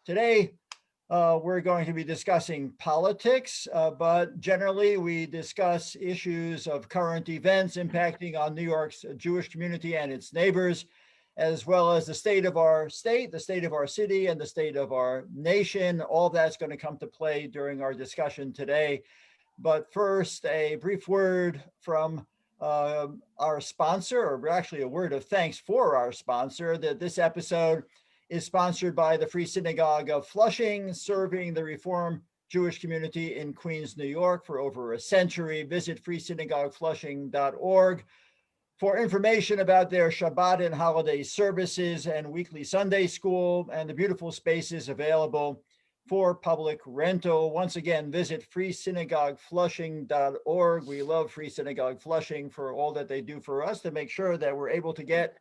Today, we're going to be discussing politics, but generally we discuss issues of current events impacting on New York's Jewish community and its neighbors, as well as the state of our state, the state of our city, and the state of our nation. All that's going to come to play during our discussion today. But first, a brief word from our sponsor, or actually a word of thanks for our sponsor, that this episode is sponsored by the Free Synagogue of Flushing, serving the Reform Jewish community in Queens, New York for over a century. Visit freesynagogeflushing.org for information about their Shabbat and holiday services and weekly Sunday school and the beautiful spaces available for public rental. Once again, visit freesynagogeflushing.org. We love Free Synagogue Flushing for all that they do for us to make sure that we're able to get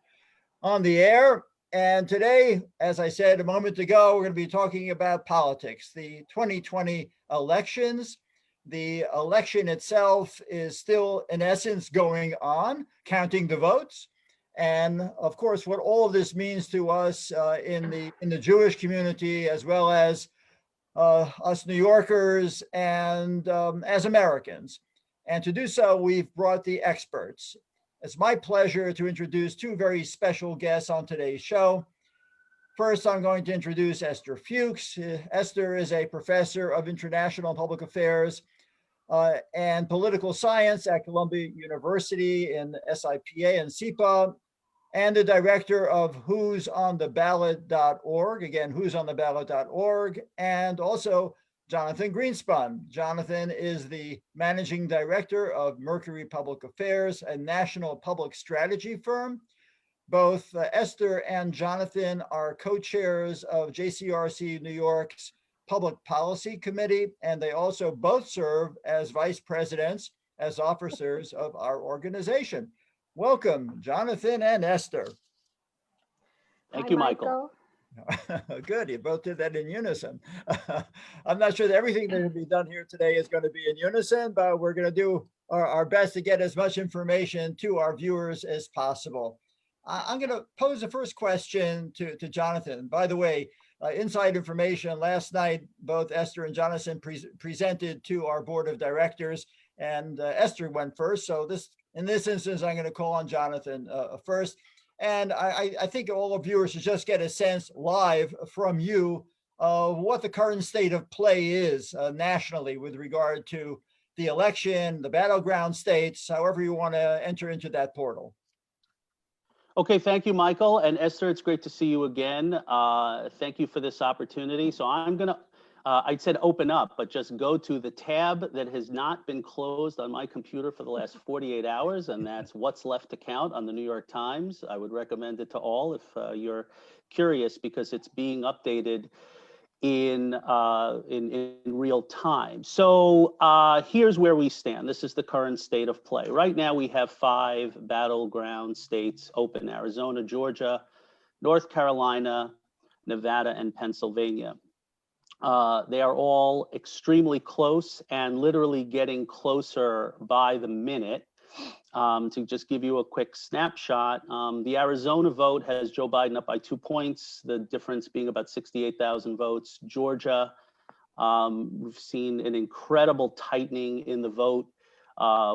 on the air. And today, as I said a moment ago, we're going to be talking about politics, the 2020 elections. The election itself is still, in essence, going on, counting the votes. And of course, what all of this means to us in the Jewish community, as well as us New Yorkers and as Americans. And to do so, we've brought the experts. It's my pleasure to introduce two very special guests on today's show. First, I'm going to introduce Esther Fuchs. Esther is a professor of international public affairs and political science at Columbia University in SIPA and SIPA, and the director of who'sontheballot.org, again, who'sontheballot.org, and also Jonathan Greenspun. Jonathan is the managing director of Mercury Public Affairs, a national public strategy firm. Both Esther and Jonathan are co-chairs of JCRC New York's Public Policy Committee, and they also both serve as vice presidents, as officers of our organization. Welcome, Jonathan and Esther. Thank you, Michael. Good, you both did that in unison. I'm not sure that everything that will be done here today is going to be in unison, but we're going to do our best to get as much information to our viewers as possible. I'm going to pose the first question to Jonathan. By the way, inside information, last night, both Esther and Jonathan presented to our board of directors, and Esther went first. So in this instance, I'm going to call on Jonathan first. And I think all of viewers should just get a sense live from you of what the current state of play is nationally with regard to the election, the battleground states, however you want to enter into that portal. Okay, thank you, Michael. And Esther, it's great to see you again. Thank you for this opportunity. So I'm going to, I said open up, but just go to the tab that has not been closed on my computer for the last 48 hours, and that's What's Left to Count on the New York Times. I would recommend it to all if you're curious, because it's being updated in real time. So here's where we stand. This is the current state of play. Right now, we have 5 battleground states open: Arizona, Georgia, North Carolina, Nevada, and Pennsylvania. They are all extremely close and literally getting closer by the minute. To just give you a quick snapshot, the Arizona vote has Joe Biden up by 2 points, the difference being about 68,000 votes. Georgia, we've seen an incredible tightening in the vote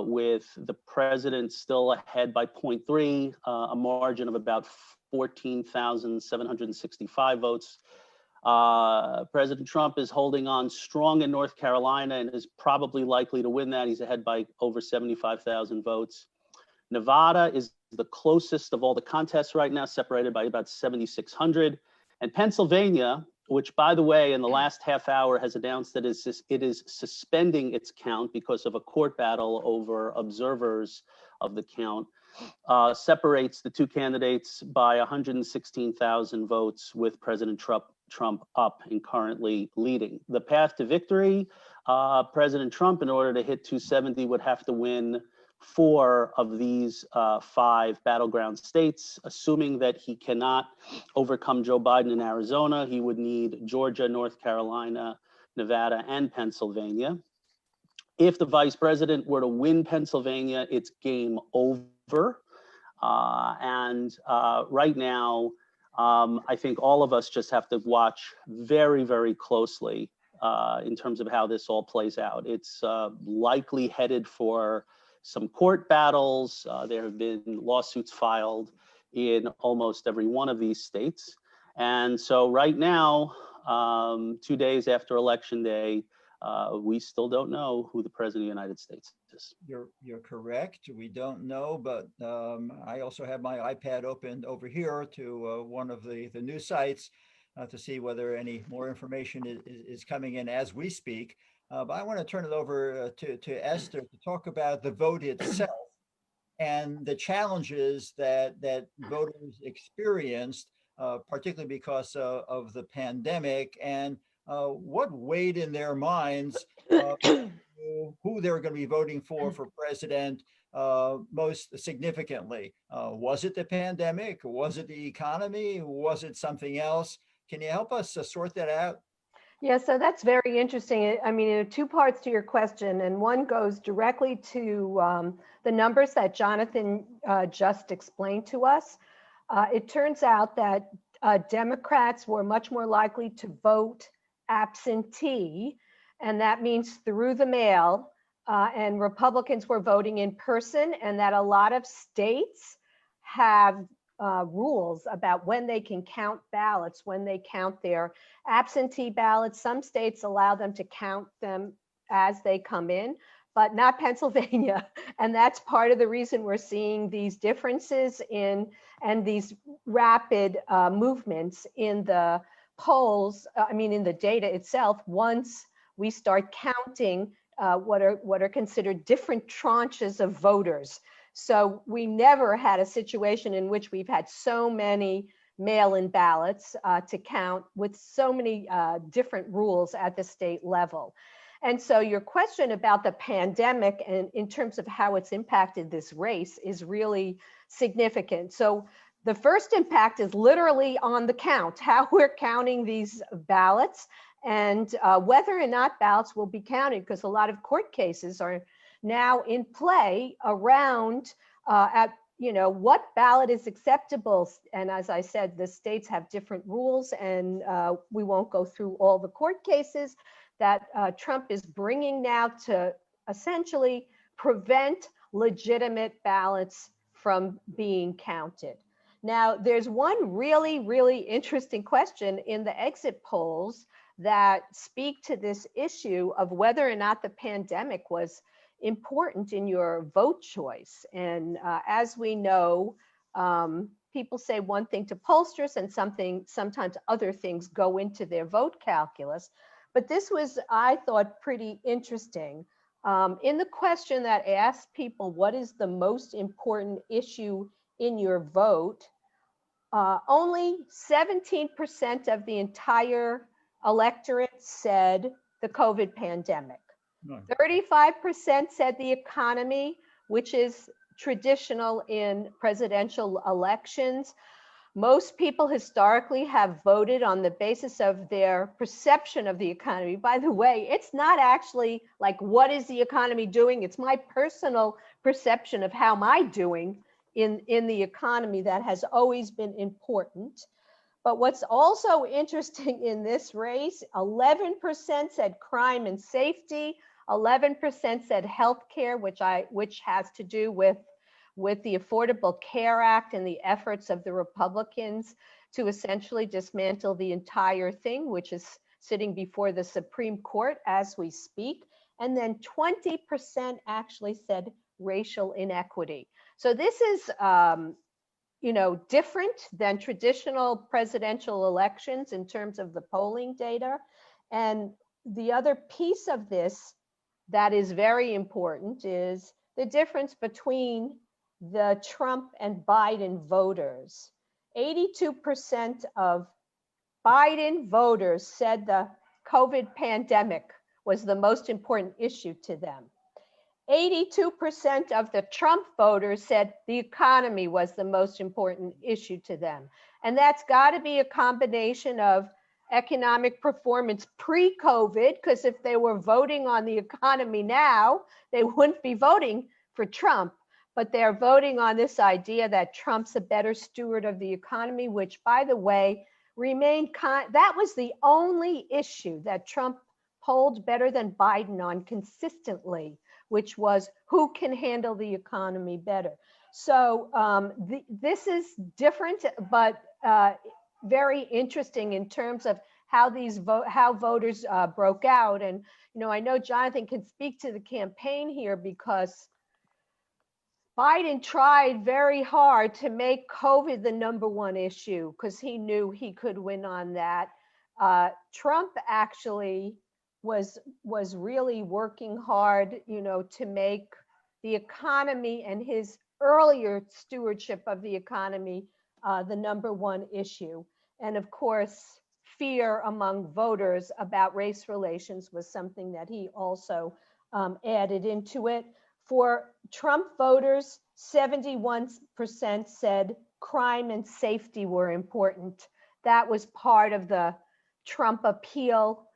with the president still ahead by 0.3, a margin of about 14,765 votes. President Trump is holding on strong in North Carolina and is probably likely to win that. He's ahead by over 75,000 votes. Nevada is the closest of all the contests right now, separated by about 7,600. And Pennsylvania, which, by the way, in the last half hour has announced that it is suspending its count because of a court battle over observers of the count, separates the two candidates by 116,000 votes, with President Trump up and currently leading. The path to victory, President Trump, in order to hit 270, would have to win 4 of these 5 battleground states. Assuming that he cannot overcome Joe Biden in Arizona, he would need Georgia, North Carolina, Nevada, and Pennsylvania. If the vice president were to win Pennsylvania, it's game over. Right now, I think all of us just have to watch very, very closely in terms of how this all plays out. It's likely headed for some court battles. There have been lawsuits filed in almost every one of these states. And so right now, 2 days after Election Day, we still don't know who the President of the United States is. You're correct. We don't know, but I also have my iPad opened over here to one of the news sites to see whether any more information is coming in as we speak. But I want to turn it over to Esther to talk about the vote itself and the challenges that voters experienced, particularly because of the pandemic, and what weighed in their minds who they were going to be voting for president most significantly. Was it the pandemic? Was it the economy? Was it something else? Can you help us sort that out? Yeah, so that's very interesting. I mean, there are two parts to your question, and one goes directly to the numbers that Jonathan just explained to us. It turns out that Democrats were much more likely to vote absentee, and that means through the mail, and Republicans were voting in person, and that a lot of states have rules about when they can count ballots, when they count their absentee ballots. Some states allow them to count them as they come in, but not Pennsylvania. And that's part of the reason we're seeing these differences in and these rapid movements in the polls, in the data itself, once we start counting what are considered different tranches of voters. So we never had a situation in which we've had so many mail-in ballots to count with so many different rules at the state level. And so your question about the pandemic and in terms of how it's impacted this race is really significant. So the first impact is literally on the count, how we're counting these ballots and whether or not ballots will be counted, because a lot of court cases are now in play around what ballot is acceptable. And as I said, the states have different rules, and we won't go through all the court cases that Trump is bringing now to essentially prevent legitimate ballots from being counted. Now, there's one really, really interesting question in the exit polls that speak to this issue of whether or not the pandemic was important in your vote choice. And as we know, people say one thing to pollsters and sometimes other things go into their vote calculus. But this was, I thought, pretty interesting. In the question that asked people, what is the most important issue in your vote? Only 17% of the entire electorate said the COVID pandemic. 35% said the economy, which is traditional in presidential elections. Most people historically have voted on the basis of their perception of the economy. By the way, it's not actually like, what is the economy doing? It's my personal perception of how am I doing in the economy that has always been important. But what's also interesting in this race, 11% said crime and safety, 11% said healthcare, which has to do with the Affordable Care Act and the efforts of the Republicans to essentially dismantle the entire thing, which is sitting before the Supreme Court as we speak. And then 20% actually said racial inequity. So this is different than traditional presidential elections in terms of the polling data. And the other piece of this that is very important is the difference between the Trump and Biden voters. 82% of Biden voters said the COVID pandemic was the most important issue to them. 82% of the Trump voters said the economy was the most important issue to them. And that's got to be a combination of economic performance pre-COVID, because if they were voting on the economy now, they wouldn't be voting for Trump. but they're voting on this idea that Trump's a better steward of the economy, which, by the way, remained that was the only issue that Trump polled better than Biden on consistently, which was who can handle the economy better. So this is different, but very interesting in terms of how how voters broke out. And I know Jonathan can speak to the campaign here, because Biden tried very hard to make COVID the #1 issue because he knew he could win on that. Trump actually was really working hard, to make the economy and his earlier stewardship of the economy the #1 issue. And of course, fear among voters about race relations was something that he also added into it. For Trump voters, 71% said crime and safety were important. That was part of the Trump appeal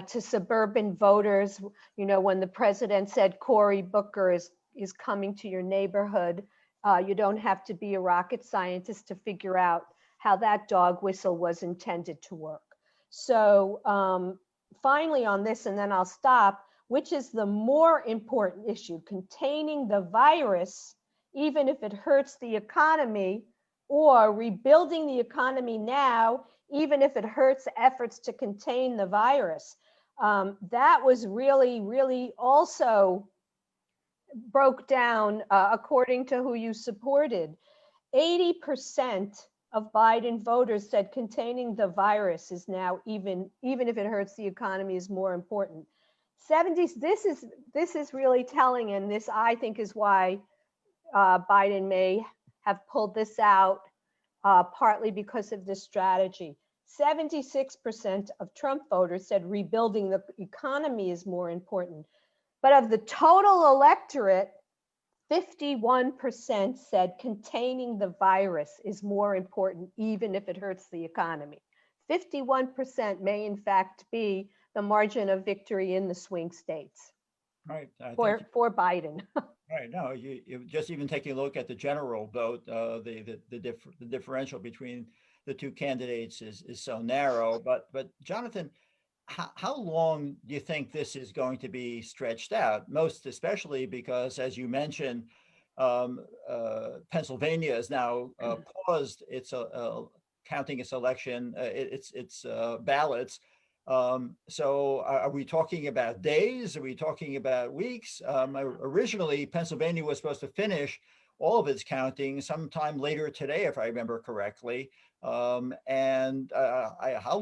to suburban voters. When the president said Cory Booker is coming to your neighborhood, you don't have to be a rocket scientist to figure out how that dog whistle was intended to work. So finally on this, and then I'll stop, which is the more important issue, containing the virus, even if it hurts the economy, or rebuilding the economy now, even if it hurts efforts to contain the virus. That was really, really also broke down according to who you supported. 80% of Biden voters said containing the virus is now, even if it hurts the economy, is more important. 70s, this is really telling, and this, I think, is why Biden may have pulled this out, partly because of this strategy. 76% of Trump voters said rebuilding the economy is more important. But of the total electorate, 51% said containing the virus is more important, even if it hurts the economy. 51% may, in fact, be the margin of victory in the swing states. Right. For Biden. Right. No, you just even taking a look at the general vote, the differential between the two candidates is so narrow. But Jonathan, how long do you think this is going to be stretched out? Most especially because, as you mentioned, Pennsylvania has now paused its counting its election, its ballots. So are we talking about days? Are we talking about weeks? Originally, Pennsylvania was supposed to finish all of its counting sometime later today, if I remember correctly. How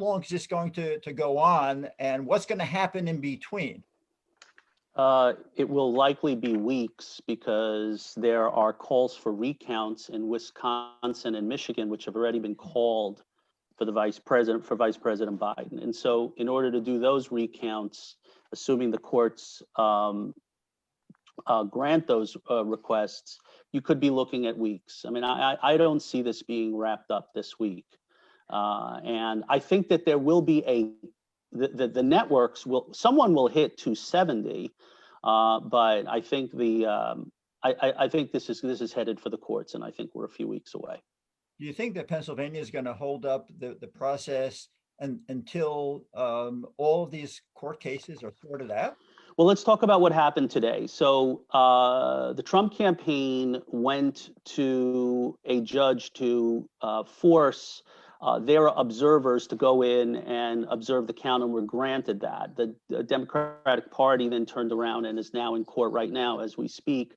long is this going to go on, and what's going to happen in between? It will likely be weeks, because there are calls for recounts in Wisconsin and Michigan, which have already been called for Vice President Biden. And so in order to do those recounts, assuming the courts grant those requests, you could be looking at weeks. I mean, I don't see this being wrapped up this week. And I think that there will be the networks someone will hit 270, but I think I think this is headed for the courts, and I think we're a few weeks away. Do you think that Pennsylvania is going to hold up the process until all of these court cases are sorted out? Well, let's talk about what happened today. So the Trump campaign went to a judge to force their observers to go in and observe the count, and were granted that. The Democratic Party then turned around and is now in court right now as we speak,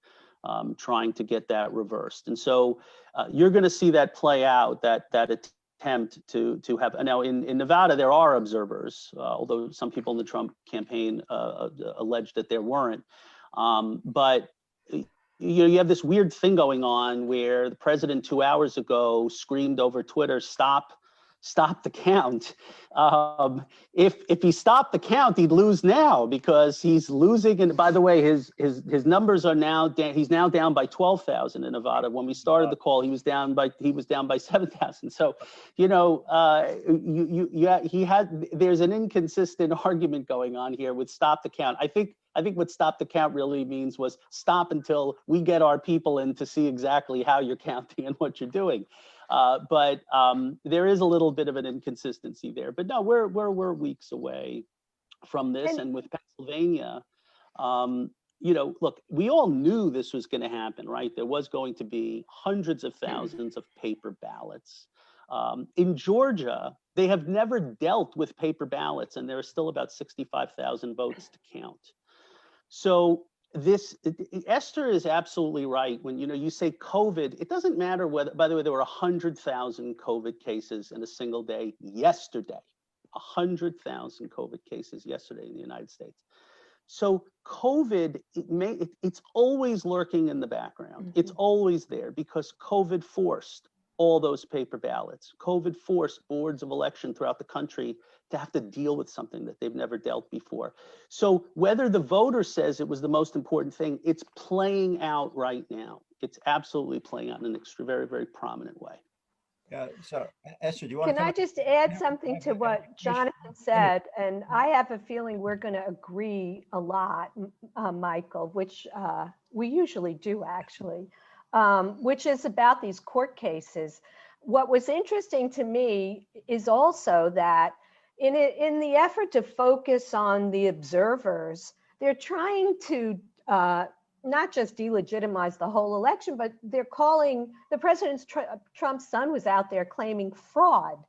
trying to get that reversed. And so you're going to see that play out, that attempt to have. Now in Nevada, there are observers, although some people in the Trump campaign alleged that there weren't. But you have this weird thing going on where the president 2 hours ago screamed over Twitter, "Stop stop the count. If he stopped the count, he'd lose now because he's losing. And by the way, his numbers are now down. He's now down by 12,000 in Nevada. When we started the call, he was down by 7,000. So, there's an inconsistent argument going on here with stop the count. I think what stop the count really means was stop until we get our people in to see exactly how you're counting and what you're doing. But there is a little bit of an inconsistency there. But no, we're weeks away from this. And with Pennsylvania, look, we all knew this was going to happen, right? There was going to be hundreds of thousands of paper ballots. In Georgia, they have never dealt with paper ballots, and there are still about 65,000 votes to count. So Esther is absolutely right. When you say COVID, it doesn't matter whether, by the way, there were 100,000 COVID cases in a single day yesterday. 100,000 COVID cases yesterday in the United States. So COVID, it's always lurking in the background. Mm-hmm. It's always there because COVID forced all those paper ballots. COVID forced boards of election throughout the country to have to deal with something that they've never dealt before. So whether the voter says it was the most important thing, it's playing out right now. It's absolutely playing out in an very, very prominent way. So Esther, do you want to? Can I just add something to what Jonathan said? And I have a feeling we're going to agree a lot, Michael, which we usually do actually. Which is about these court cases. What was interesting to me is also that in the effort to focus on the observers, they're trying to not just delegitimize the whole election, but they're calling the President Trump's son was out there claiming fraud.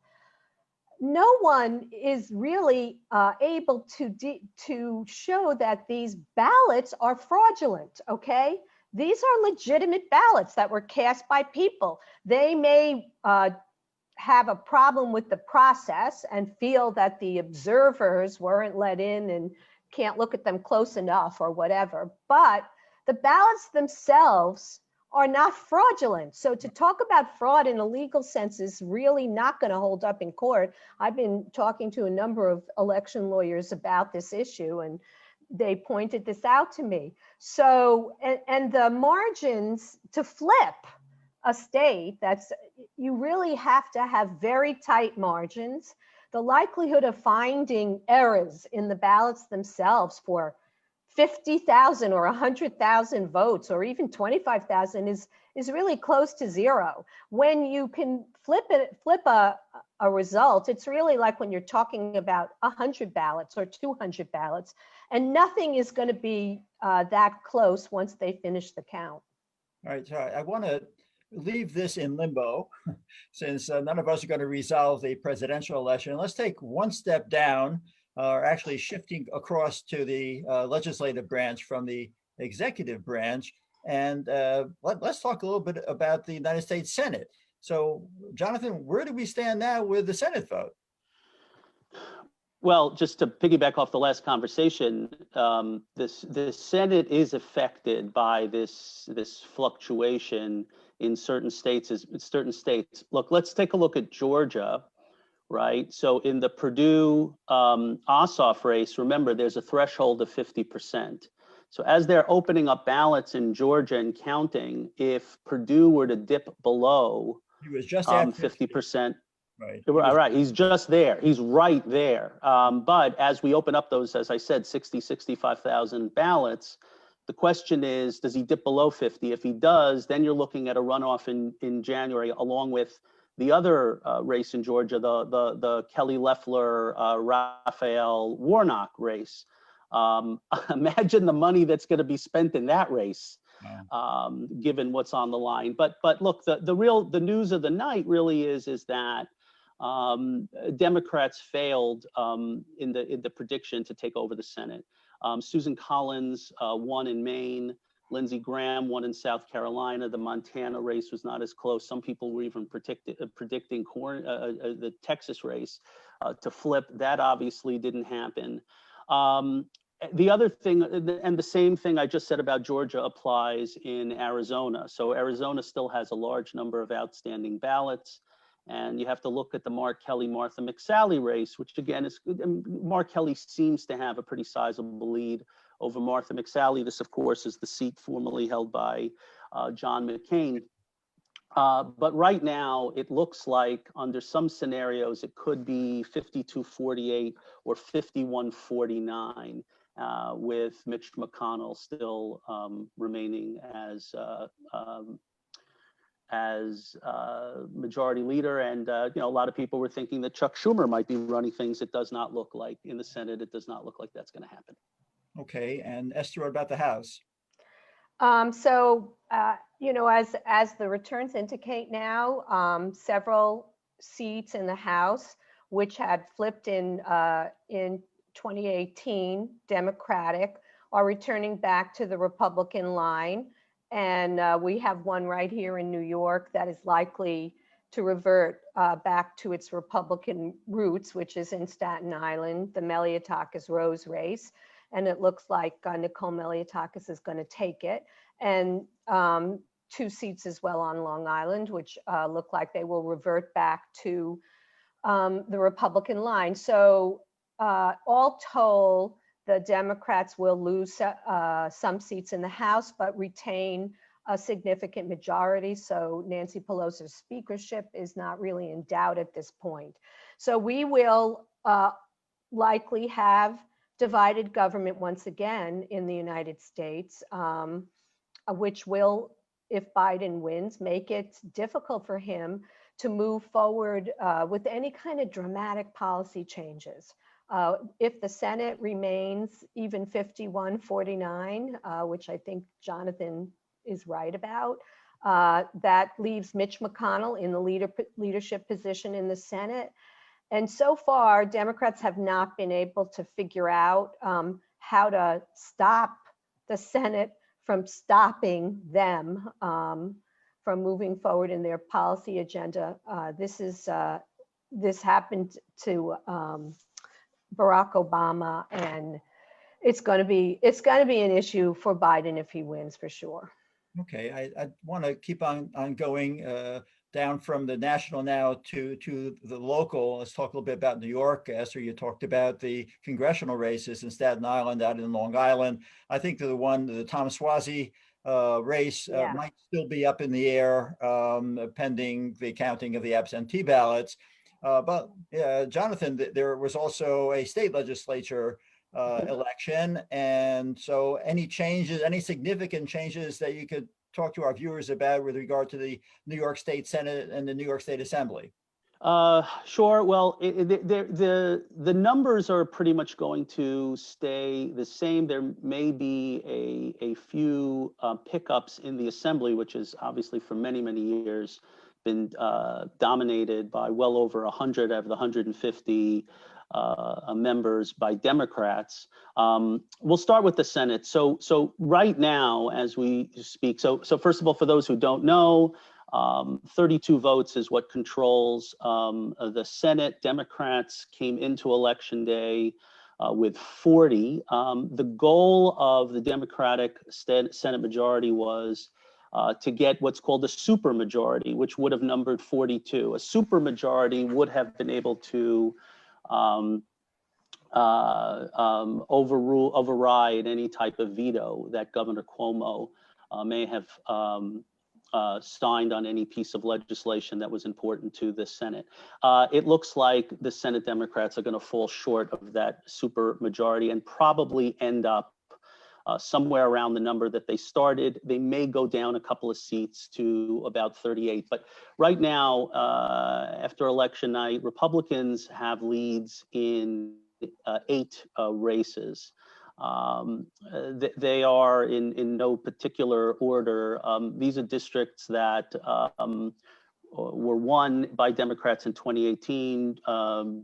No one is really able to show that these ballots are fraudulent, okay? These are legitimate ballots that were cast by people. They may have a problem with the process and feel that the observers weren't let in and can't look at them close enough or whatever. But the ballots themselves are not fraudulent. So to talk about fraud in a legal sense is really not going to hold up in court. I've been talking to a number of election lawyers about this issue, and they pointed this out to me. So, and the margins to flip a state, you really have to have very tight margins. The likelihood of finding errors in the ballots themselves for 50,000 or 100,000 votes, or even 25,000 is really close to zero. When you can flip a result, it's really like when you're talking about 100 ballots or 200 ballots, and nothing is going to be that close once they finish the count. All right, so I want to leave this in limbo since none of us are going to resolve the presidential election. Let's take one step down, or actually shifting across to the legislative branch from the executive branch. And let's talk a little bit about the United States Senate. So, Jonathan, where do we stand now with the Senate vote? Well, just to piggyback off the last conversation, the Senate is affected by this fluctuation in certain states. Look, let's take a look at Georgia, right? So in the Perdue Ossoff race, remember, there's a threshold of 50%. So as they're opening up ballots in Georgia and counting, if Perdue were to dip below he was just at 50%, right? All right, he's just there. He's right there. But as we open up those, as I said, 65,000 ballots, the question is, does he dip below 50? If he does, then you're looking at a runoff in January, along with the other race in Georgia, the Kelly Loeffler, Raphael Warnock race. Imagine the money that's going to be spent in that race, given what's on the line. But look, the news of the night really is that Democrats failed in the prediction to take over the Senate. Susan Collins won in Maine. Lindsey Graham won in South Carolina. The Montana race was not as close. Some people were even predicting the Texas race to flip. That obviously didn't happen. The other thing, and the same thing I just said about Georgia applies in Arizona. So Arizona still has a large number of outstanding ballots. And you have to look at the Mark Kelly, Martha McSally race, which again is, Mark Kelly seems to have a pretty sizable lead over Martha McSally. This, of course, is the seat formerly held by John McCain. But right now, it looks like under some scenarios, it could be 52-48 or 51-49, with Mitch McConnell still remaining as majority leader. And you know, a lot of people were thinking that Chuck Schumer might be running things. It does not look like in the Senate. It does not look like that's going to happen. Okay, and Esther, what about the House? You know, as the returns indicate now, several seats in the House, which had flipped in 2018, Democratic, are returning back to the Republican line. And we have one right here in New York that is likely to revert back to its Republican roots, which is in Staten Island, the Meliatakis-Rose race. And it looks like Nicole Meliatakis is going to take it. And 2 seats as well on Long Island, which look like they will revert back to the Republican line. So all told, the Democrats will lose some seats in the House, but retain a significant majority. So Nancy Pelosi's speakership is not really in doubt at this point. So we will likely have divided government once again in the United States, which will, if Biden wins, make it difficult for him to move forward with any kind of dramatic policy changes. If the Senate remains even 51-49, which I think Jonathan is right about, that leaves Mitch McConnell in the leadership position in the Senate. And so far, Democrats have not been able to figure out how to stop the Senate from stopping them from moving forward in their policy agenda. This happened to Barack Obama, and it's going to be an issue for Biden if he wins, for sure. Okay, I want to keep on going down from the national now to the local. Let's talk a little bit about New York. Esther, you talked about the congressional races in Staten Island, out in Long Island. I think the Tom Suozzi race might still be up in the air pending the counting of the absentee ballots. But Jonathan, there was also a state legislature election. And so any changes, any significant changes that you could talk to our viewers about with regard to the New York State Senate and the New York State Assembly? Sure. Well, the numbers are pretty much going to stay the same. There may be a few pickups in the Assembly, which is obviously for many, many years been dominated by well over 100 of the 150 members by Democrats. We'll start with the Senate. So right now, as we speak, so first of all, for those who don't know, 32 votes is what controls the Senate. Democrats came into Election Day with 40. The goal of the Democratic Senate majority was to get what's called a supermajority, which would have numbered 42. A supermajority would have been able to override any type of veto that Governor Cuomo may have signed on any piece of legislation that was important to the Senate. It looks like the Senate Democrats are going to fall short of that supermajority and probably end up somewhere around the number that they started. They may go down a couple of seats to about 38. But right now, after election night, Republicans have leads in 8 races. They are in no particular order. These are districts that were won by Democrats in 2018.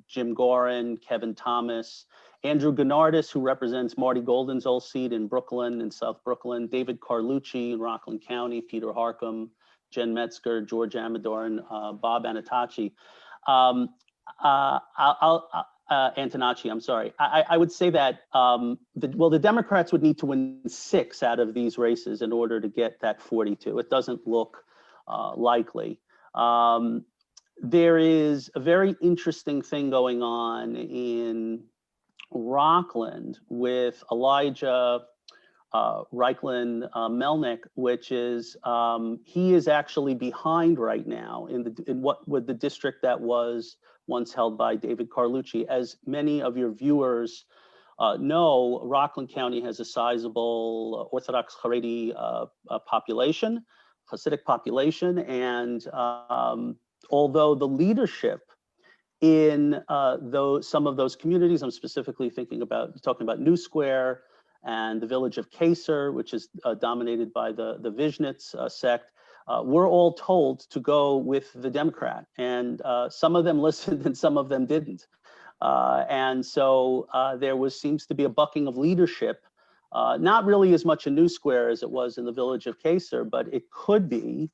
Jim Gorin, Kevin Thomas, Andrew Gennardis, who represents Marty Golden's old seat in Brooklyn, in South Brooklyn, David Carlucci in Rockland County, Peter Harcum, Jen Metzger, George Amador, and Bob Antonacci. Antonacci, I'm sorry. I would say that, the Democrats would need to win 6 out of these races in order to get that 42. It doesn't look likely. there is a very interesting thing going on in Rockland with Elijah Reichlin Melnick, which is he is actually behind right now in what with the district that was once held by David Carlucci. As many of your viewers know, Rockland County has a sizable Orthodox Haredi population, Hasidic population, and although the leadership in some of those communities, I'm specifically talking about New Square and the village of Kaser, which is dominated by the Vishnitz sect, we're all told to go with the Democrat, and some of them listened and some of them didn't. And so there seems to be a bucking of leadership, not really as much in New Square as it was in the village of Kaser, but it could be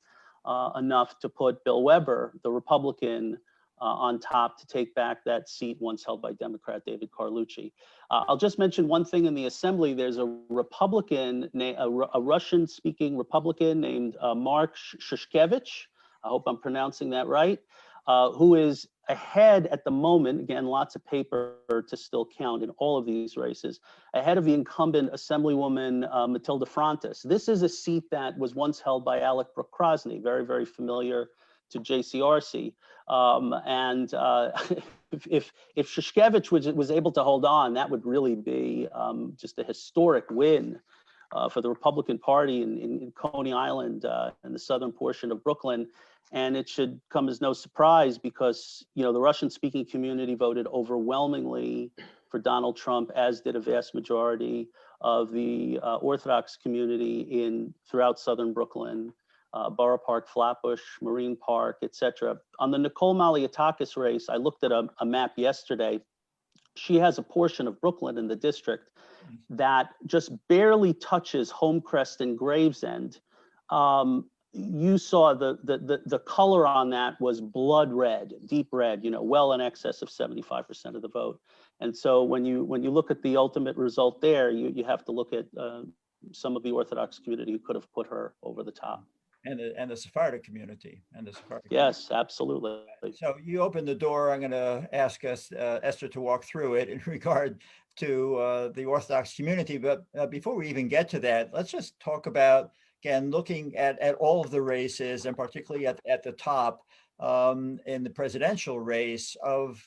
enough to put Bill Weber, the Republican, on top to take back that seat once held by Democrat David Carlucci. I'll just mention one thing in the assembly. There's a Republican, a Russian-speaking Republican named Mark Shushkevich. I hope I'm pronouncing that right, who is ahead at the moment, again, lots of paper to still count in all of these races, ahead of the incumbent Assemblywoman Matilda Frontis. This is a seat that was once held by Alec Brooke-Crosney, very, very familiar to JCRC. If Shushkevich was able to hold on, that would really be just a historic win for the Republican Party in Coney Island and the southern portion of Brooklyn. And it should come as no surprise because, you know, the Russian-speaking community voted overwhelmingly for Donald Trump, as did a vast majority of the Orthodox community throughout southern Brooklyn, Borough Park, Flatbush, Marine Park, etc. On the Nicole Malliotakis race, I looked at a map yesterday. She has a portion of Brooklyn in the district that just barely touches Homecrest and Gravesend. You saw the color on that was blood red, deep red, you know, well in excess of 75% of the vote. And so when you look at the ultimate result there, you have to look at some of the Orthodox community who could have put her over the top. And the Sephardic community and the Sephardic. Yes, absolutely. So you opened the door. I'm going to ask us, Esther, to walk through it in regard to the Orthodox community. But before we even get to that, let's just talk about, again, looking at all of the races, and particularly at the top in the presidential race of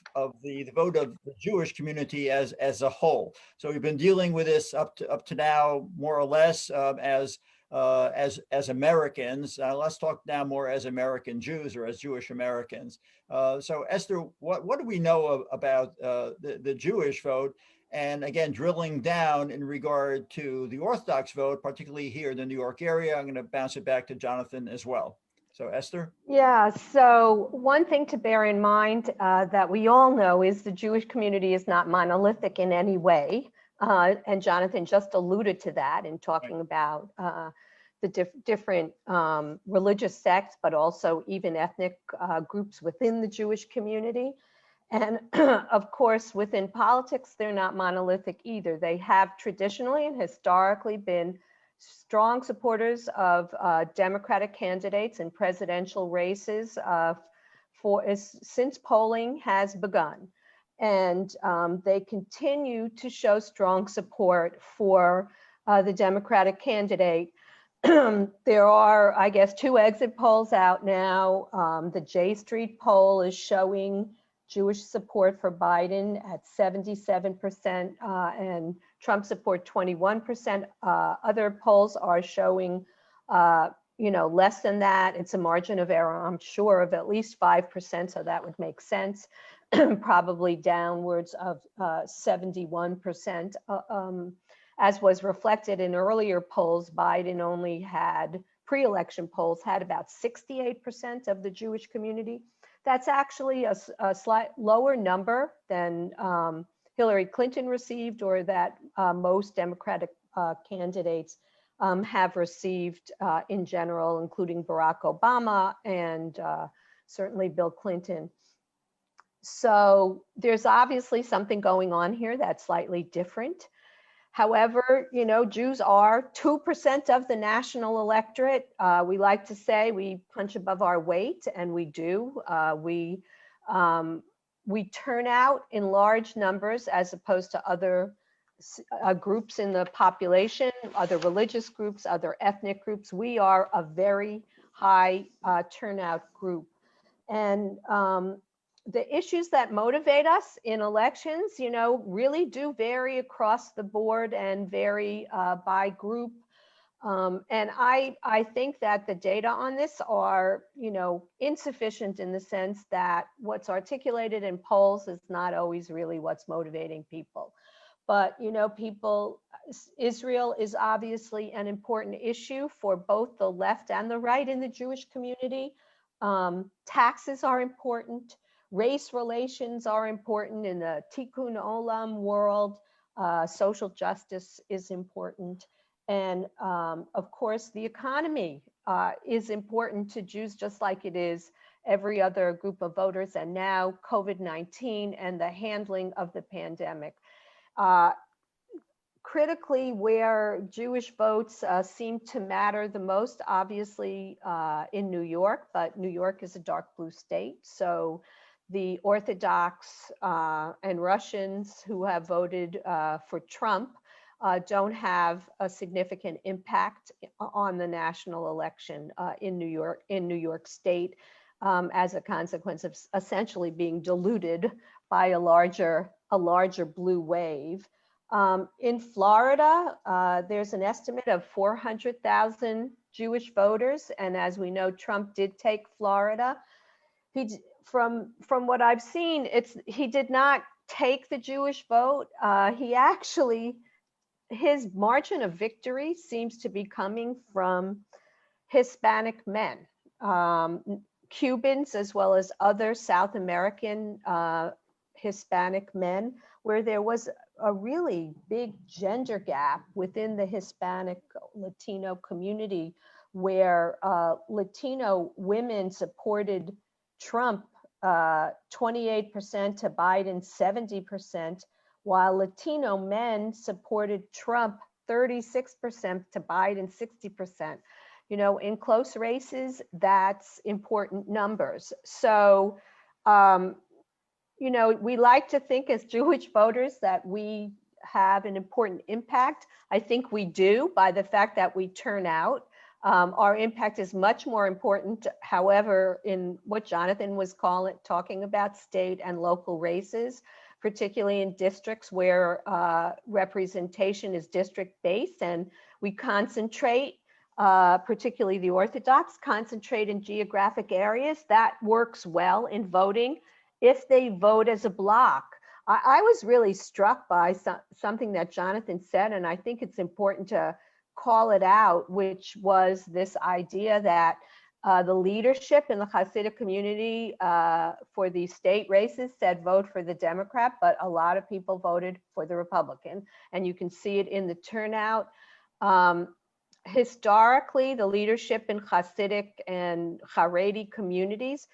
the vote of the Jewish community as a whole. So we've been dealing with this up to now, more or less, as Americans. Let's talk now more as American Jews or as Jewish Americans. So Esther, what do we know about the Jewish vote? And again, drilling down in regard to the Orthodox vote, particularly here in the New York area, I'm going to bounce it back to Jonathan as well. So Esther? Yeah, so one thing to bear in mind that we all know is the Jewish community is not monolithic in any way. And Jonathan just alluded to that in talking about the different religious sects, but also even ethnic groups within the Jewish community. And of course, within politics, they're not monolithic either. They have traditionally and historically been strong supporters of Democratic candidates in presidential races since polling has begun. And they continue to show strong support for the Democratic candidate. There are, I guess, 2 exit polls out now. The J Street poll is showing Jewish support for Biden at 77% and Trump support 21%. Other polls are showing, less than that. It's a margin of error, I'm sure, of at least 5%, so that would make sense. Probably downwards of 71%. As was reflected in earlier polls, Biden only had, pre-election polls, had about 68% of the Jewish community. That's actually a slight lower number than Hillary Clinton received, or that most Democratic candidates have received in general, including Barack Obama and certainly Bill Clinton. So there's obviously something going on here that's slightly different. However, you know, Jews are 2% of the national electorate. We like to say we punch above our weight, and we do. We turn out in large numbers as opposed to other groups in the population, other religious groups, other ethnic groups. We are a very high turnout group. And the issues that motivate us in elections, you know, really do vary across the board and vary by group. And I think that the data on this are, you know, insufficient in the sense that what's articulated in polls is not always really what's motivating people. But, you know, Israel is obviously an important issue for both the left and the right in the Jewish community. Taxes are important. Race relations are important in the Tikkun Olam world. Social justice is important. And of course, the economy is important to Jews, just like it is every other group of voters. And now COVID-19 and the handling of the pandemic. Critically, where Jewish votes seem to matter the most, obviously in New York, but New York is a dark blue state. So the Orthodox and Russians who have voted for Trump don't have a significant impact on the national election in New York State as a consequence of essentially being diluted by a larger blue wave. In Florida, there's an estimate of 400,000 Jewish voters, and as we know, Trump did take Florida. From what I've seen, he did not take the Jewish vote. His margin of victory seems to be coming from Hispanic men, Cubans, as well as other South American Hispanic men, where there was a really big gender gap within the Hispanic Latino community, where Latino women supported Trump 28% to Biden 70%, while Latino men supported Trump 36% to Biden 60%. You know, in close races, that's important numbers. So, you know, we like to think as Jewish voters that we have an important impact. I think we do by the fact that we turn out. Our impact is much more important, however, in what Jonathan was talking about, state and local races, particularly in districts where representation is district-based, and we concentrate, particularly the Orthodox, concentrate in geographic areas. That works well in voting if they vote as a block. I was really struck by something that Jonathan said, and I think it's important to call it out, which was this idea that the leadership in the Hasidic community for the state races said vote for the Democrat, but a lot of people voted for the Republican, and you can see it in the turnout. Historically, the leadership in Hasidic and Haredi communities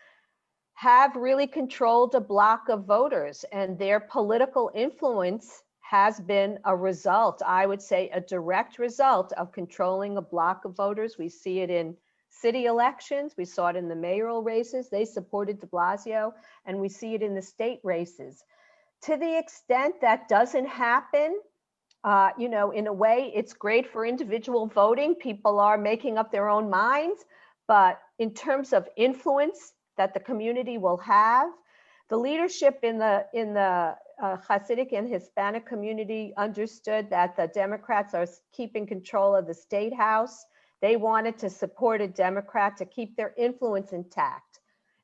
have really controlled a block of voters, and their political influence has been a result, I would say a direct result of controlling a block of voters. We see it in city elections. We saw it in the mayoral races. They supported de Blasio, and we see it in the state races. To the extent that doesn't happen, you know, in a way, it's great for individual voting. People are making up their own minds, but in terms of influence that the community will have, the leadership in the Hasidic and Hispanic community understood that the Democrats are keeping control of the state house. They wanted to support a Democrat to keep their influence intact.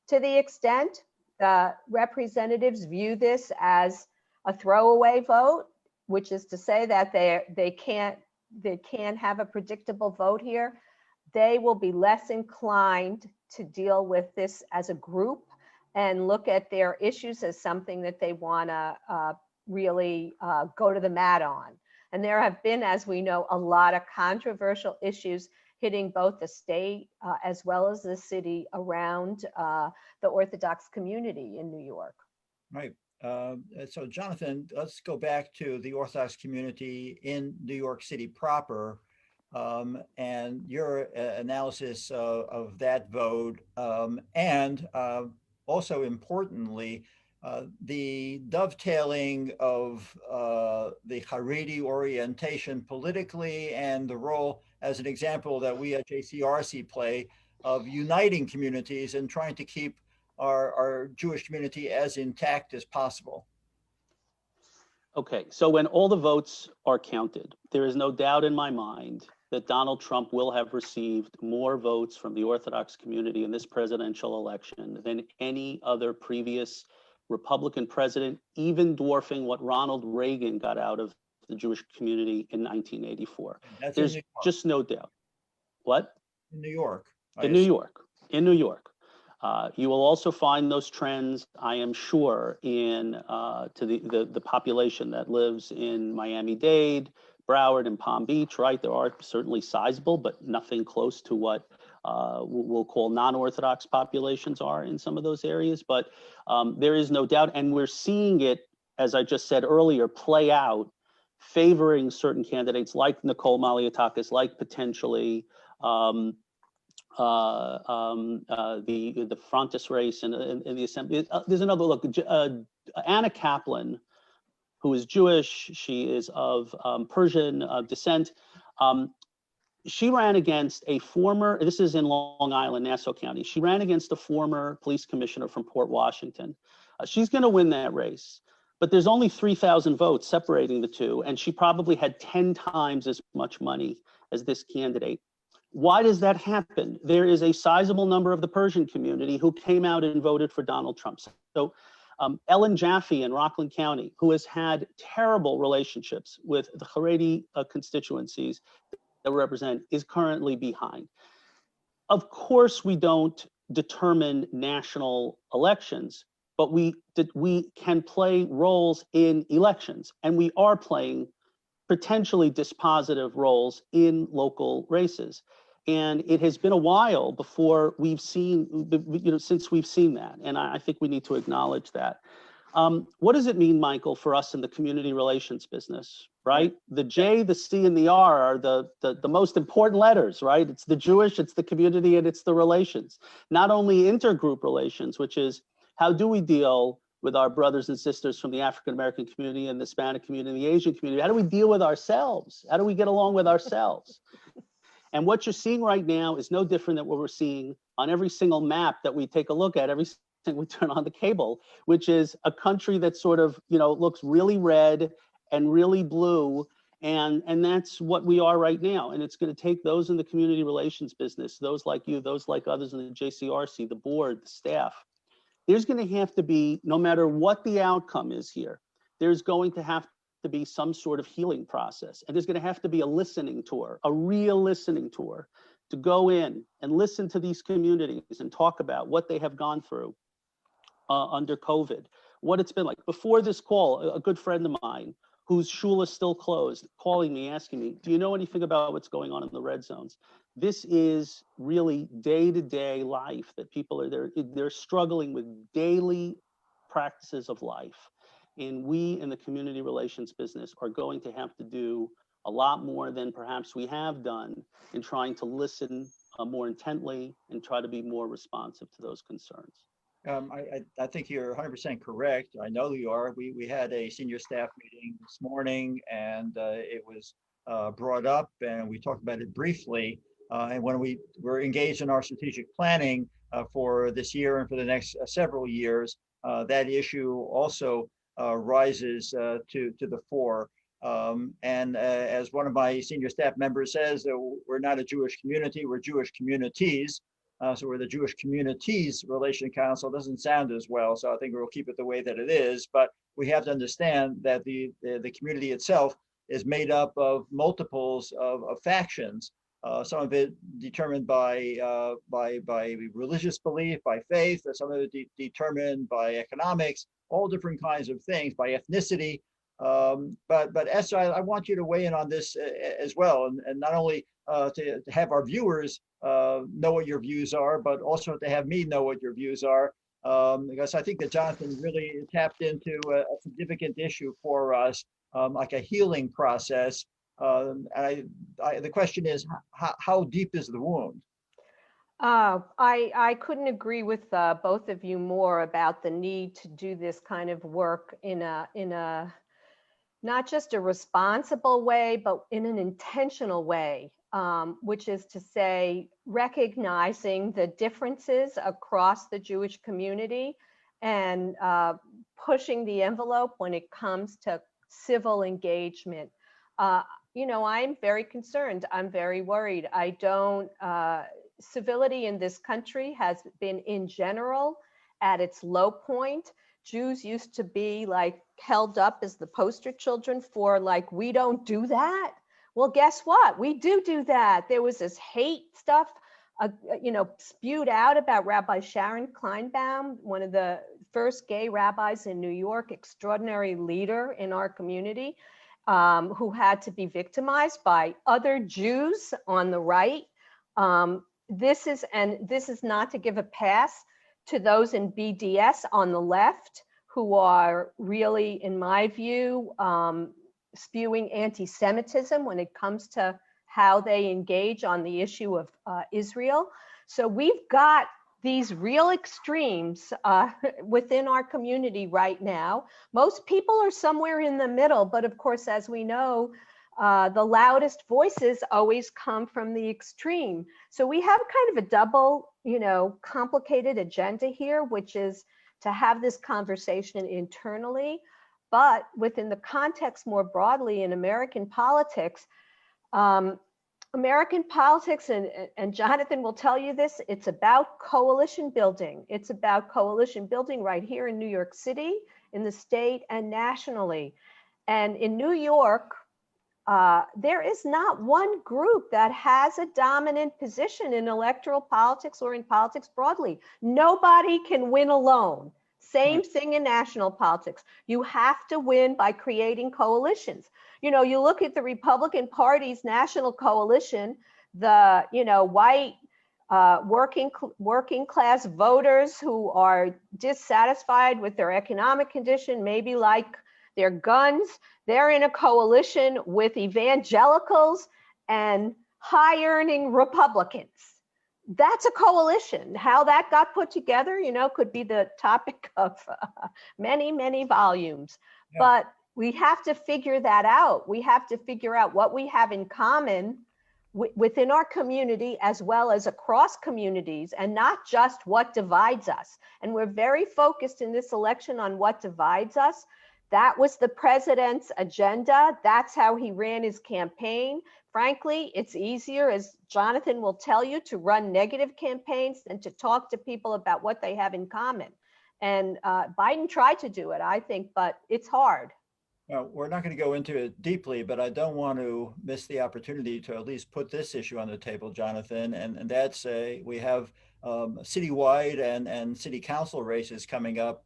To the extent the representatives view this as a throwaway vote, which is to say that they can't have a predictable vote here, they will be less inclined to deal with this as a group and look at their issues as something that they want to really go to the mat on. And there have been, as we know, a lot of controversial issues hitting both the state as well as the city around the Orthodox community in New York. Right. So Jonathan, let's go back to the Orthodox community in New York City proper, and your analysis of that vote, and also importantly, the dovetailing of the Haredi orientation politically and the role as an example that we at JCRC play of uniting communities and trying to keep our Jewish community as intact as possible. Okay, so when all the votes are counted, there is no doubt in my mind that Donald Trump will have received more votes from the Orthodox community in this presidential election than any other previous Republican president, even dwarfing what Ronald Reagan got out of the Jewish community in 1984. That's There's in just no doubt. What? New York. In New York. In New York. You will also find those trends, I am sure, in to the population that lives in Miami-Dade, Broward, and Palm Beach, right? There are certainly sizable, but nothing close to what we'll call non-Orthodox populations are in some of those areas. But there is no doubt, and we're seeing it, as I just said earlier, play out, favoring certain candidates like Nicole Malliotakis, like potentially the Frontis race in the Assembly. There's another look. Anna Kaplan, who is Jewish, she is of Persian descent. She ran against a former, this is in Long Island, Nassau County. She ran against a former police commissioner from Port Washington. She's going to win that race, but there's only 3,000 votes separating the two, and she probably had 10 times as much money as this candidate. Why does that happen? There is a sizable number of the Persian community who came out and voted for Donald Trump. So Ellen Jaffe in Rockland County, who has had terrible relationships with the Haredi constituencies that represent, is currently behind. Of course, we don't determine national elections, but we can play roles in elections, and we are playing potentially dispositive roles in local races. And it has been a while before we've seen, since we've seen that. And I think we need to acknowledge that. What does it mean, Michael, for us in the community relations business, right? The J, the C, and the R are the most important letters, right? It's the Jewish, it's the community, and it's the relations. Not only intergroup relations, which is how do we deal with our brothers and sisters from the African-American community and the Hispanic community and the Asian community? How do we deal with ourselves? How do we get along with ourselves? And what you're seeing right now is no different than what we're seeing on every single map that we take a look at, every time we turn on the cable, which is a country that sort of, looks really red and really blue. And that's what we are right now. And it's going to take those in the community relations business, those like you, those like others in the JCRC, the board, the staff. There's going to have to be, no matter what the outcome is here, there's going to have to be some sort of healing process. And there's going to have to be a listening tour, a real listening tour, to go in and listen to these communities and talk about what they have gone through under COVID, what it's been like. Before this call, a good friend of mine whose shul is still closed, calling me, asking me, do you know anything about what's going on in the red zones? This is really day-to-day life that people are, they're struggling with daily practices of life. And we in the community relations business are going to have to do a lot more than perhaps we have done in trying to listen more intently and try to be more responsive to those concerns. I think you're 100% correct. I know you are. We had a senior staff meeting this morning, and it was brought up, and we talked about it briefly. And when we were engaged in our strategic planning for this year and for the next several years, that issue also rises to the fore. And as one of my senior staff members says, we're not a Jewish community, we're Jewish communities. So we're the Jewish Communities Relation Council. Doesn't sound as well, so I think we'll keep it the way that it is. But we have to understand that the community itself is made up of multiples of factions. Some of it determined by religious belief, by faith. Some of it determined by economics, all different kinds of things, by ethnicity. But Esther, I want you to weigh in on this as well, and not only to have our viewers know what your views are, but also to have me know what your views are. because I think that Jonathan really tapped into a significant issue for us, like a healing process. The question is, how deep is the wound? I couldn't agree with both of you more about the need to do this kind of work in a not just a responsible way, but in an intentional way, which is to say, recognizing the differences across the Jewish community and pushing the envelope when it comes to civil engagement. I'm very concerned. I'm very worried. I don't, civility in this country has been in general at its low point. Jews used to be like held up as the poster children for like, we don't do that. Well, guess what? We do that. There was this hate stuff, spewed out about Rabbi Sharon Kleinbaum, one of the first gay rabbis in New York, extraordinary leader in our community, who had to be victimized by other Jews on the right. This is not to give a pass to those in BDS on the left who are really, in my view, spewing anti-Semitism when it comes to how they engage on the issue of Israel. So we've got these real extremes within our community right now. Most people are somewhere in the middle, but of course, as we know, the loudest voices always come from the extreme. So we have kind of a double, complicated agenda here, which is to have this conversation internally, but within the context more broadly in American politics, and Jonathan will tell you this, it's about coalition building. It's about coalition building right here in New York City, in the state, and nationally. And in New York, there is not one group that has a dominant position in electoral politics or in politics broadly. Nobody can win alone. Same thing in national politics. You have to win by creating coalitions. You look at the Republican Party's national coalition, the white working class voters who are dissatisfied with their economic condition, maybe like their guns. They're in a coalition with evangelicals and high-earning Republicans. That's a coalition. How that got put together, could be the topic of many, many volumes. Yeah. But we have to figure that out. We have to figure out what we have in common within our community as well as across communities, and not just what divides us. And we're very focused in this election on what divides us. That was the president's agenda. That's how he ran his campaign. Frankly, it's easier, as Jonathan will tell you, to run negative campaigns than to talk to people about what they have in common. And Biden tried to do it, I think, but it's hard. Well, we're not going to go into it deeply, but I don't want to miss the opportunity to at least put this issue on the table, Jonathan. And that's we have citywide and city council races coming up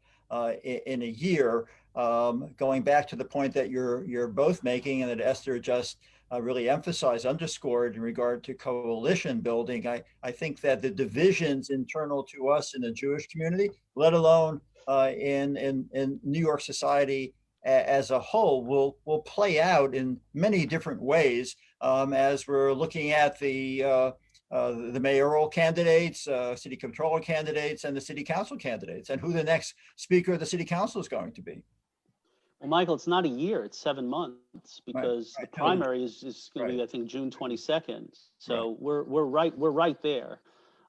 in a year. Going back to the point that you're both making and that Esther just really underscored in regard to coalition building, I think that the divisions internal to us in the Jewish community, let alone in New York society as a whole, will play out in many different ways as we're looking at the mayoral candidates, city controller candidates, and the city council candidates, and who the next speaker of the city council is going to be. Well, Michael, it's not a year, it's 7 months, because the primary is going to be, I think, June 22nd. So we're right there.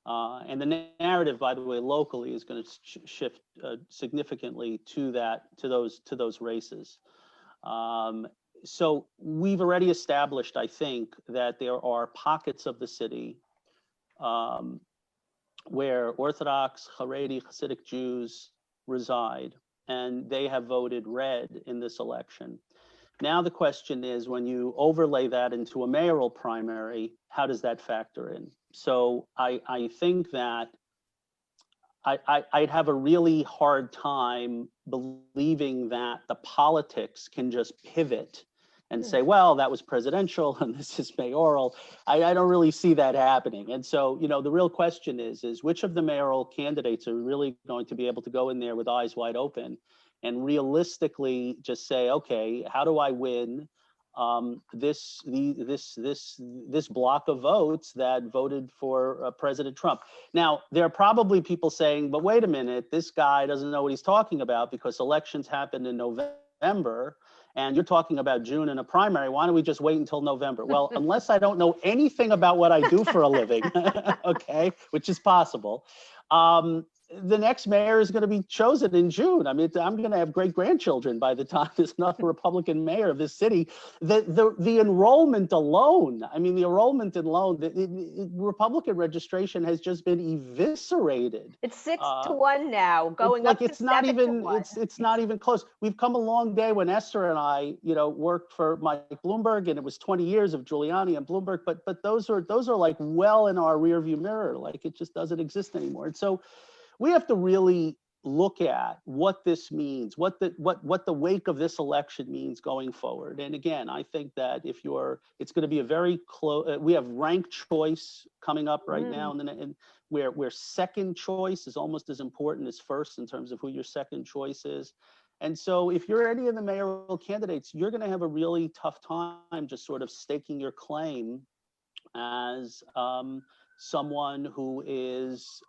And the narrative, by the way, locally is going to shift significantly to those races. So we've already established, I think, that there are pockets of the city where Orthodox, Haredi, Hasidic Jews reside, and they have voted red in this election. Now the question is, when you overlay that into a mayoral primary, how does that factor in? So I think that I'd have a really hard time believing that the politics can just pivot and say, well, that was presidential and this is mayoral. I don't really see that happening. And so, you know, the real question is which of the mayoral candidates are really going to be able to go in there with eyes wide open and realistically just say, okay, how do I win this block of votes that voted for President Trump? Now, there are probably people saying, but wait a minute, this guy doesn't know what he's talking about because elections happened in November and you're talking about June in a primary. Why don't we just wait until November? Well, unless I don't know anything about what I do for a living, okay, which is possible, the next mayor is going to be chosen in June. I mean, I'm going to have great grandchildren by the time there's another Republican mayor of this city. The enrollment alone, I mean, the enrollment alone, the Republican registration has just been eviscerated. It's 6-1 now, going up to 7-1. It's not even close. We've come a long day when Esther and I, you know, worked for Mike Bloomberg, and it was 20 years of Giuliani and Bloomberg, but those are like well in our rearview mirror, like it just doesn't exist anymore. And so we have to really look at what this means, what the wake of this election means going forward. And again, I think that it's going to be a very close. We have ranked choice coming up right now, and where second choice is almost as important as first in terms of who your second choice is. And so, if you're any of the mayoral candidates, you're going to have a really tough time just sort of staking your claim as someone who is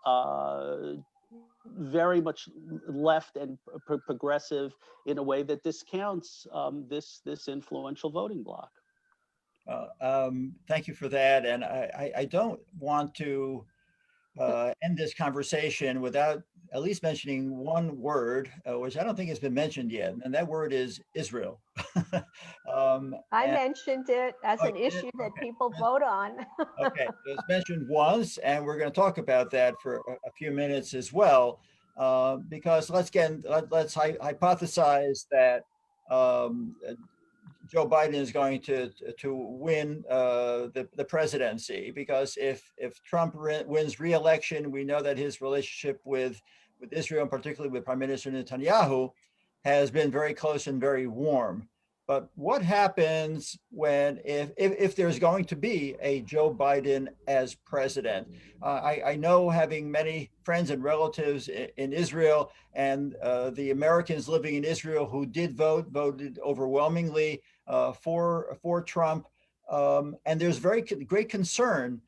very much left and progressive in a way that discounts this influential voting bloc. Thank you for that. And I don't want to end this conversation without at least mentioning one word, which I don't think has been mentioned yet, and that word is Israel. I mentioned it as an issue that people vote on. Okay, it's mentioned once, and we're going to talk about that for a few minutes as well, because let's hypothesize that Joe Biden is going to win the presidency, because if Trump wins re-election, we know that his relationship with Israel, and particularly with Prime Minister Netanyahu, has been very close and very warm. But what happens if there's going to be a Joe Biden as president? I know, having many friends and relatives in Israel, and the Americans living in Israel who did voted overwhelmingly for Trump, and there's very great concern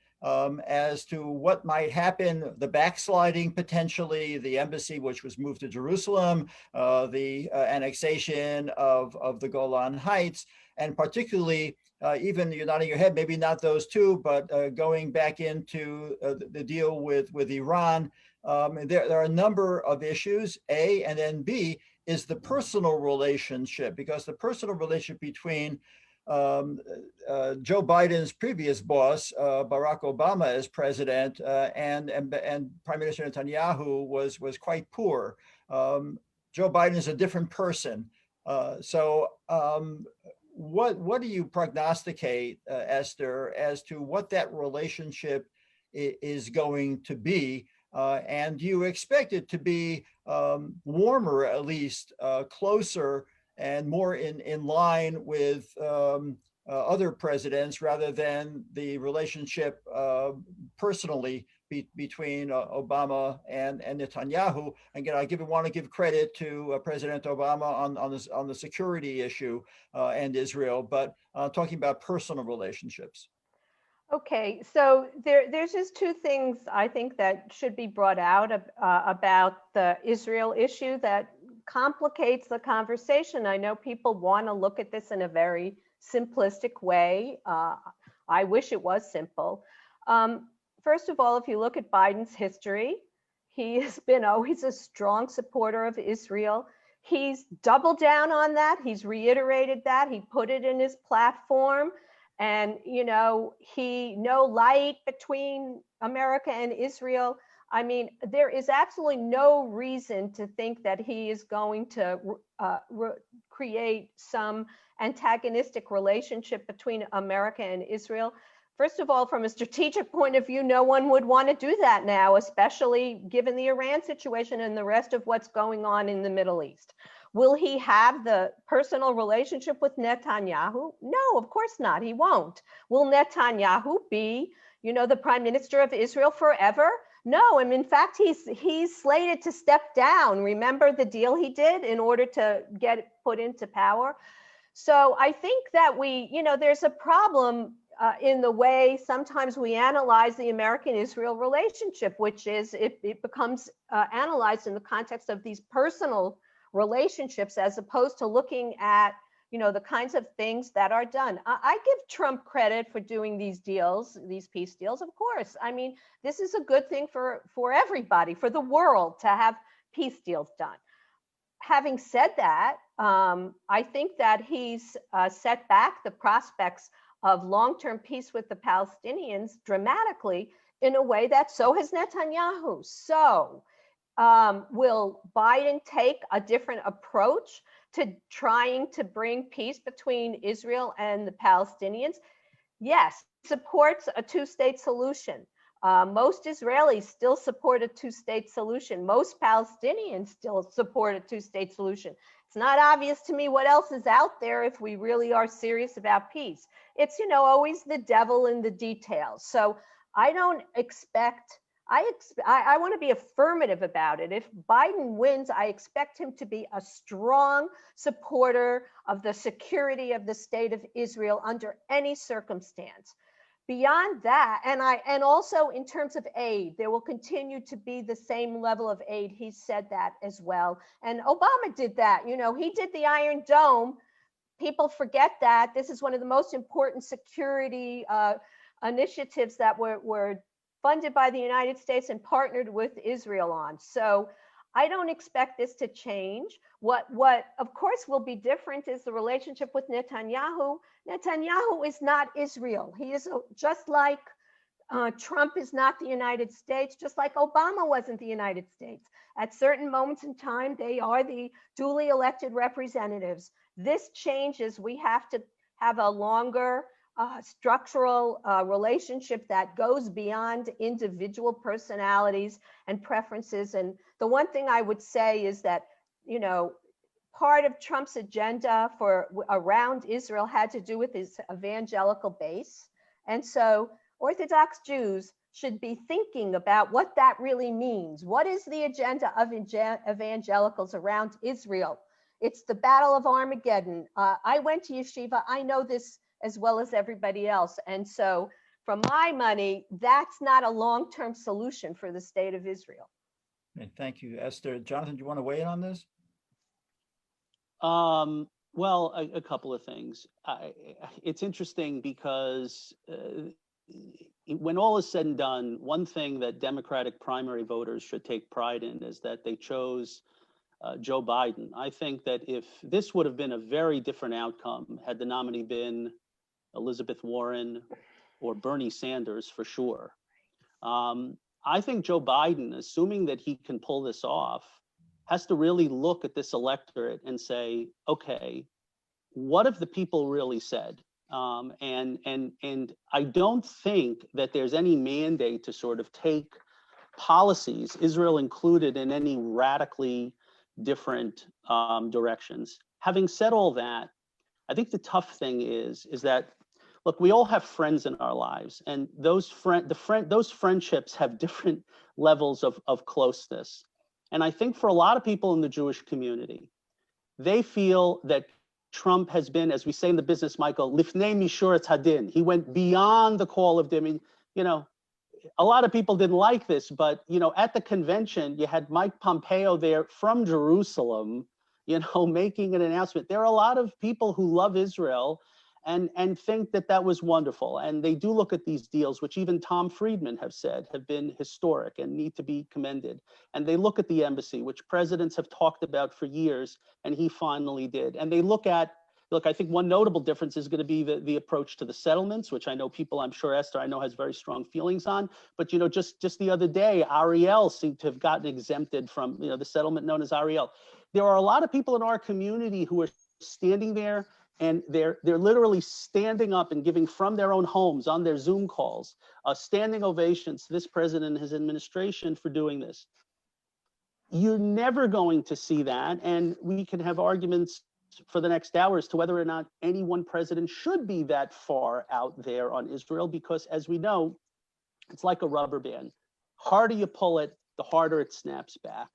as to what might happen, the backsliding potentially, the embassy which was moved to Jerusalem, the annexation of the Golan Heights, and particularly even, you're nodding your head, maybe not those two, but going back into the deal with Iran. There are a number of issues, A, and then B is the personal relationship, because the personal relationship between Joe Biden's previous boss, Barack Obama, as president, and Prime Minister Netanyahu was quite poor. Joe Biden is a different person. So what do you prognosticate, Esther, as to what that relationship is going to be? And do you expect it to be warmer, at least closer, and more in line with other presidents, rather than the relationship personally between Obama and Netanyahu? Again, I want to give credit to President Obama on the security issue and Israel, but talking about personal relationships. Okay, so there's just two things I think that should be brought out about the Israel issue that complicates the conversation. I know people want to look at this in a very simplistic way. I wish it was simple. First of all, if you look at Biden's history, he has been always a strong supporter of Israel. He's doubled down on that. He's reiterated that. He put it in his platform. And, you know, no light between America and Israel. I mean, there is absolutely no reason to think that he is going to create some antagonistic relationship between America and Israel. First of all, from a strategic point of view, no one would want to do that now, especially given the Iran situation and the rest of what's going on in the Middle East. Will he have the personal relationship with Netanyahu? No, of course not. He won't. Will Netanyahu be, the prime minister of Israel forever? No, and in fact, he's slated to step down. Remember the deal he did in order to get put into power? So I think that there's a problem in the way sometimes we analyze the American-Israel relationship, which is it becomes analyzed in the context of these personal relationships as opposed to looking at the kinds of things that are done. I give Trump credit for doing these deals, these peace deals, of course. I mean, this is a good thing for everybody, for the world to have peace deals done. Having said that, I think that he's set back the prospects of long-term peace with the Palestinians dramatically in a way that so has Netanyahu. So will Biden take a different approach to trying to bring peace between Israel and the Palestinians? Yes, supports a two-state solution. Most Israelis still support a two-state solution. Most Palestinians still support a two-state solution. It's not obvious to me what else is out there if we really are serious about peace. It's, always the devil in the details. So I don't expect, I want to be affirmative about it. If Biden wins, I expect him to be a strong supporter of the security of the state of Israel under any circumstance. Beyond that, and also in terms of aid, there will continue to be the same level of aid. He said that as well. And Obama did that. He did the Iron Dome. People forget that. This is one of the most important security initiatives that were funded by the United States and partnered with Israel on. So I don't expect this to change. What of course will be different is the relationship with Netanyahu. Netanyahu is not Israel. He is just like Trump is not the United States, just like Obama wasn't the United States. At certain moments in time, they are the duly elected representatives. This changes. We have to have a longer structural relationship that goes beyond individual personalities and preferences. And the one thing I would say is that, part of Trump's agenda around Israel had to do with his evangelical base. And so Orthodox Jews should be thinking about what that really means. What is the agenda of evangelicals around Israel? It's the Battle of Armageddon. I went to yeshiva. I know this as well as everybody else. And so for my money, that's not a long-term solution for the state of Israel. And thank you, Esther. Jonathan, do you want to weigh in on this? Well, a couple of things. It's interesting because when all is said and done, one thing that Democratic primary voters should take pride in is that they chose Joe Biden. I think that if this would have been a very different outcome had the nominee been Elizabeth Warren or Bernie Sanders, for sure. I think Joe Biden, assuming that he can pull this off, has to really look at this electorate and say, okay, what have the people really said? And I don't think that there's any mandate to sort of take policies, Israel included, in any radically different directions. Having said all that, I think the tough thing is that, look, we all have friends in our lives, and those friendships have different levels of closeness. And I think for a lot of people in the Jewish community, they feel that Trump has been, as we say in the business, Michael, lifnei mishurat hadin. He went beyond the call of din. A lot of people didn't like this, but at the convention, you had Mike Pompeo there from Jerusalem, making an announcement. There are a lot of people who love Israel and think that that was wonderful. And they do look at these deals, which even Tom Friedman have said have been historic and need to be commended. And they look at the embassy, which presidents have talked about for years, and he finally did. And they look, I think one notable difference is going to be the approach to the settlements, which I know people, I'm sure Esther, I know has very strong feelings on. But, just the other day, Ariel seemed to have gotten exempted from, the settlement known as Ariel. There are a lot of people in our community who are standing there, and they're literally standing up and giving from their own homes on their Zoom calls, standing ovations to this president and his administration for doing this. you're never going to see that. And we can have arguments for the next hour as to whether or not any one president should be that far out there on Israel, because as we know, it's like a rubber band. Harder you pull it, the harder it snaps back.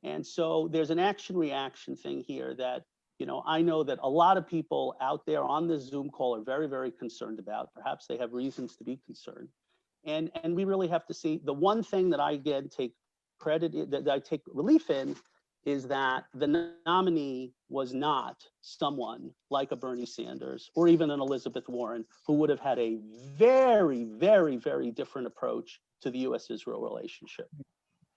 And so there's an action reaction thing here that, you know, I know that a lot of people out there on this Zoom call are very, very concerned about. Perhaps they have reasons to be concerned. And we really have to see. The one thing that I again take credit, that I take relief in, is that the nominee was not someone like a Bernie Sanders or even an Elizabeth Warren, who would have had a very, very, very different approach to the U.S.-Israel relationship.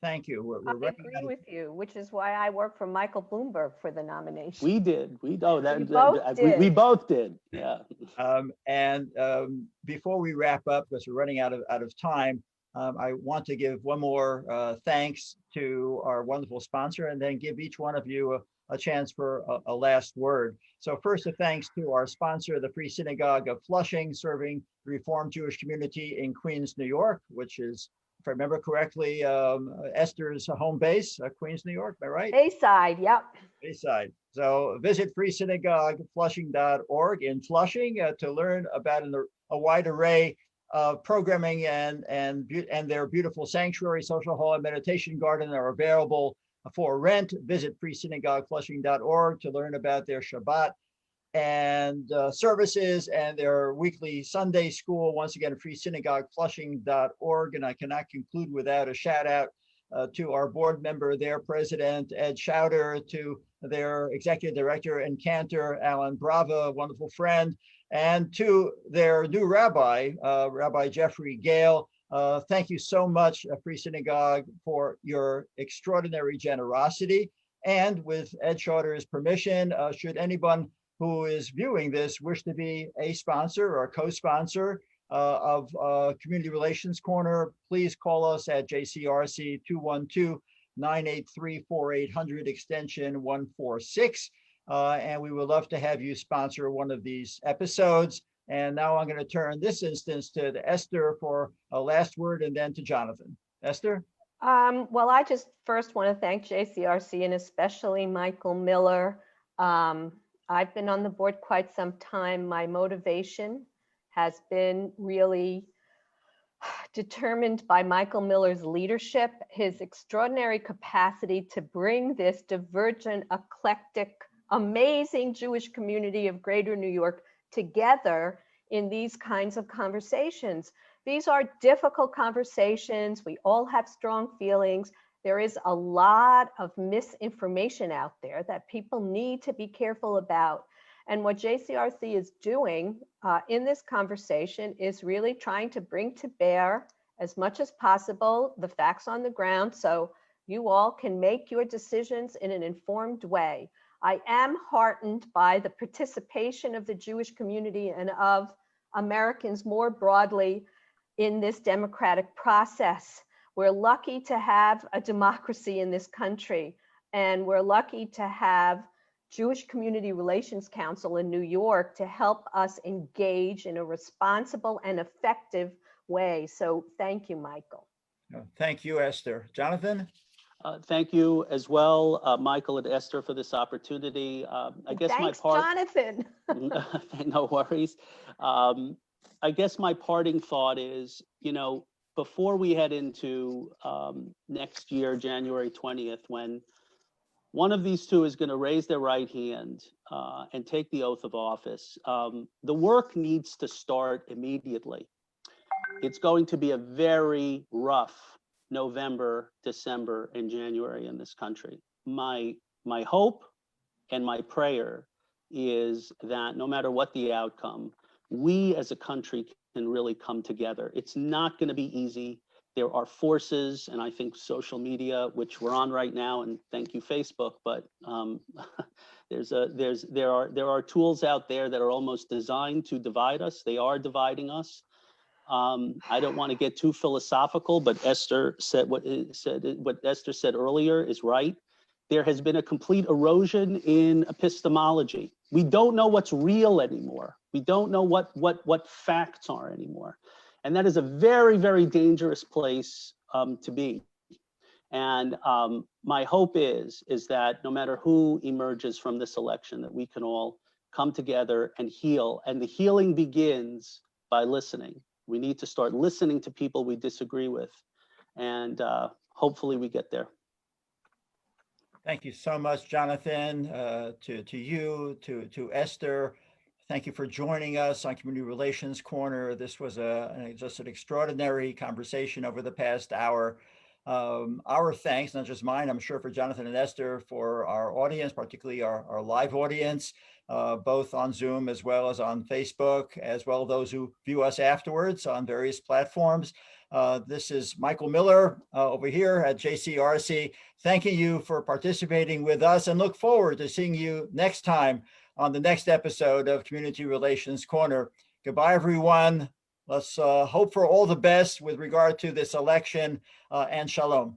Thank you. I agree with you, which is why I work for Michael Bloomberg for the nomination. We did. We both did. Yeah. Before we wrap up, because we're running out of time, I want to give one more thanks to our wonderful sponsor, and then give each one of you a chance for a last word. So first, a thanks to our sponsor, the Free Synagogue of Flushing, serving the Reformed Jewish community in Queens, New York, which is, if I remember correctly, Esther's home base, Queens, New York, am I right? Bayside, yep. Bayside. So visit freesynagogeflushing.org in Flushing to learn about a wide array of programming, and their beautiful sanctuary, social hall, and meditation garden are available for rent. Visit freesynagogeflushing.org to learn about their Shabbat and services and their weekly Sunday school. Once again, freesynagogeflushing.org. And I cannot conclude without a shout out to our board member, their president, Ed Schauder, to their executive director and cantor, Alan Brava, a wonderful friend, and to their new rabbi, Rabbi Jeffrey Gale. Thank you so much, Free Synagogue, for your extraordinary generosity. And with Ed Schauder's permission, should anyone who is viewing this wish to be a sponsor or a co-sponsor of Community Relations Corner, please call us at JCRC 212-983-4800 extension 146. And we would love to have you sponsor one of these episodes. And now I'm going to turn this instance to Esther for a last word, and then to Jonathan. Esther? Well, I just first want to thank JCRC and especially Michael Miller. I've been on the board quite some time. My motivation has been really determined by Michael Miller's leadership, his extraordinary capacity to bring this divergent, eclectic, amazing Jewish community of Greater New York together in these kinds of conversations. These are difficult conversations. We all have strong feelings. There is a lot of misinformation out there that people need to be careful about. And what JCRC is doing in this conversation is really trying to bring to bear as much as possible the facts on the ground, so you all can make your decisions in an informed way. I am heartened by the participation of the Jewish community and of Americans more broadly in this democratic process. We're lucky to have a democracy in this country, and we're lucky to have Jewish Community Relations Council in New York to help us engage in a responsible and effective way. So thank you, Michael. Thank you, Esther. Jonathan? Thank you as well, Michael and Esther, for this opportunity. I guess Thanks, Jonathan. No worries. I guess my parting thought is, you know, before we head into next year, January 20th, when one of these two is going to raise their right hand and take the oath of office, the work needs to start immediately. It's going to be a very rough November, December, and January in this country. My hope and my prayer is that no matter what the outcome, we as a country can really come together. It's not going to be easy. There are forces, and I think social media, which we're on right now, and thank you, Facebook, but there are tools out there that are almost designed to divide us. They are dividing us. I don't want to get too philosophical, but Esther said what Esther said earlier is right. There has been a complete erosion in epistemology. We don't know what's real anymore. We don't know what facts are anymore. And that is a very, very dangerous place to be. And my hope is that no matter who emerges from this election, that we can all come together and heal. And the healing begins by listening. We need to start listening to people we disagree with. And hopefully we get there. Thank you so much, Jonathan, to you, to Esther. Thank you for joining us on Community Relations Corner. This was just an extraordinary conversation over the past hour. Our thanks, not just mine, I'm sure for Jonathan and Esther, for our audience, particularly our live audience, both on Zoom as well as on Facebook, as well as those who view us afterwards on various platforms. This is Michael Miller over here at JCRC, thanking you for participating with us and look forward to seeing you next time on the next episode of Community Relations Corner. Goodbye, everyone. Let's hope for all the best with regard to this election, and shalom.